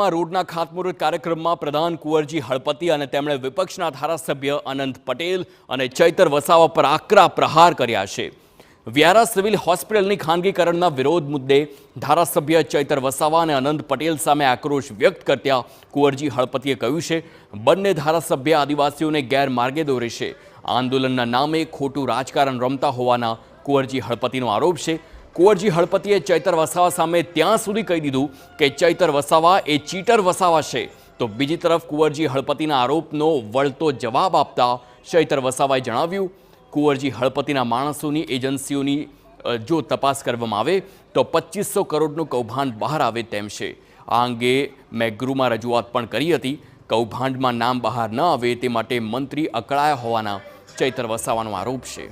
રોડના ખાતમુહૂર્ત કાર્યક્રમમાં પ્રધાન કુંવરજી હળપતિ અને તેમણે વિપક્ષના ધારાસભ્ય અનંત પટેલ અને ચૈતર વસાવા પર આકરા પ્રહાર કર્યા છે। વ્યારા સિવિલ હોસ્પિટલની ખાનગીકરણના વિરોધ મુદ્દે ધારાસભ્ય ચૈતર વસાવા અને અનંત પટેલ સામે આક્રોશ વ્યક્ત કરતા કુંવરજી હળપતિએ કહ્યું છે, બંને ધારાસભ્ય આદિવાસીઓને ગેરમાર્ગે દોરે છે। આંદોલનના નામે ખોટું રાજકારણ રમતા હોવાના કુંવરજી હળપતિનો આરોપ છે। કુંવરજી હળપતિએ ચૈતર વસાવા સામે ત્યાં સુધી કહી દીધું કે ચૈતર વસાવા એ ચીટર વસાવા છે, તો બીજી તરફ કુંવરજી હળપતિના આરોપનો વળતો જવાબ આપતા ચૈતર વસાવાએ જણાવ્યું, કુંવરજી હળપતિના માણસોની એજન્સીઓની જો તપાસ કરવામાં આવે તો 2500 કરોડનું કૌભાંડ બહાર આવે તેમ છે। આ અંગે મેં ગૃહમાં રજૂઆત પણ કરી હતી। કૌભાંડમાં નામ બહાર ન આવે તે માટે મંત્રી અકળાયા હોવાના ચૈતર વસાવાનો આરોપ છે।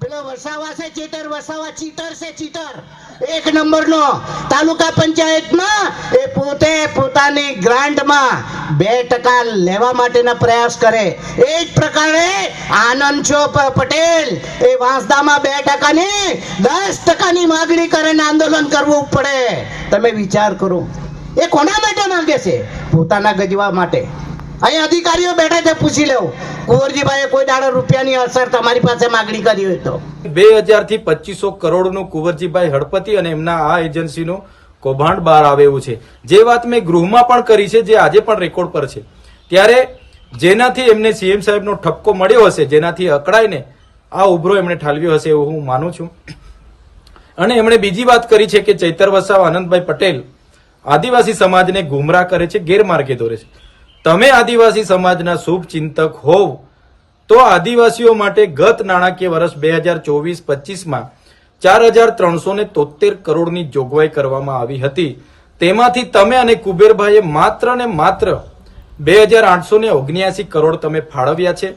પેલો વસાવા છે ચીટર, વસાવા ચીટર છે, ચીટર એક નંબરનો। તાલુકા પંચાયતમાં એ પોતે પોતાની ગ્રાન્ટમાં 2% લેવા માટેના પ્રયાસ કરે। એ જ પ્રકારે આનંદ પટેલ એ વાંસદામાં 2% ની 10% માગણી કરે ને આંદોલન કરવું પડે। તમે વિચાર કરો, એ કોના માટે માંગે છે? પોતાના ગજવા માટે। અહીં અધિકારીઓ બેઠા છે, પૂછી લેવું કુંવરજીભાઈએ કોઈ દાડો રૂપિયાની અસર તમારી પાસે માગણી કરી હોય તો? 2000 થી 2500 કરોડનું કુંવરજીભાઈ હળપતિ અને એમના આ એજન્સીનું કૌભાંડ બહાર આવે એવું છે। જે વાત મેં ગૃહમાં પણ કરી છે, જે આજે પણ રેકોર્ડ પર છે, ત્યારે જેનાથી એમને સીએમ સાહેબનો ઠપકો મળ્યો હશે, જેનાથી અકળાઈને આ ઉભરો એમણે ઠાલવ્યો હશે એવું હું માનું છું। અને એમણે બીજી વાત કરી છે કે ચૈતર વસાવા, આનંદભાઈ પટેલ આદિવાસી સમાજને ગુમરાહ કરે છે, ગેરમાર્ગે દોરે છે। તમે આદિવાસી સમાજના શુભ ચિંતક હોવ તો આદિવાસીઓ માટે ગત નાણાકીય વર્ષ 2024-25માં 4373 કરોડની જોગવાઈ કરવામાં આવી હતી। તેમાંથી તમે અને કુબેરભાઈએ માત્ર ને માત્ર 2879 કરોડ તમે ફાળવ્યા છે।